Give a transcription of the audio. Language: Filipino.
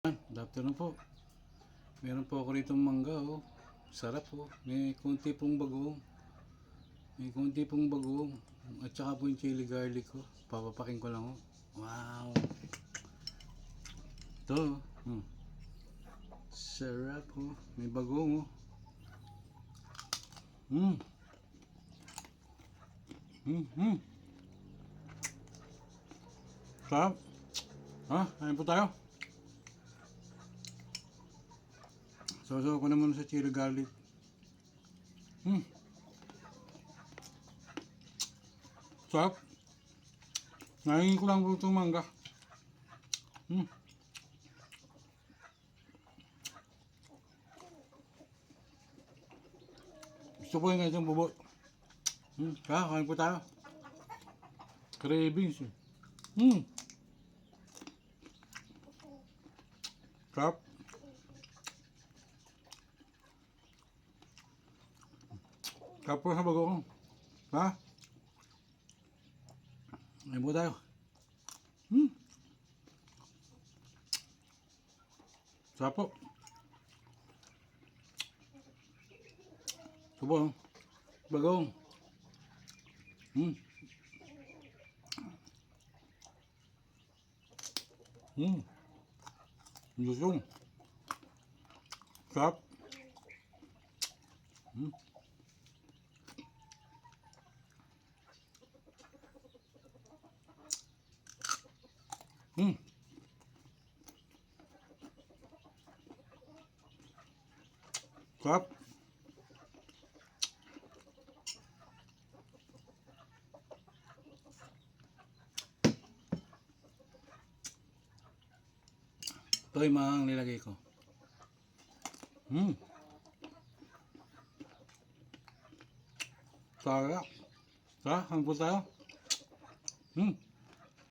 Good afternoon po. Meron po ako rito mangga, oh. Sarap po. May konti pong bagong. May konti pong bagong. At saka po yung chili garlic ko. Papapaking ko lang, oh. Wow. Ito, sarap, oh. May bagong, oh. Sarap. Ayun po tayo. Sausaw ko naman sa chili garlic. Sarap. Nahingin ko lang po itong mangga. Gusto ko yung isang bubo. Kain po tayo. Cravings. Sarap. Sarap po sa bago ko. Ayun po tayo. Sarap po. Subo. Bagong. Lusong. Sarap. Sarap. Ito yung mga nilagay ko. Sarap. Sarap. Hanggang tayo.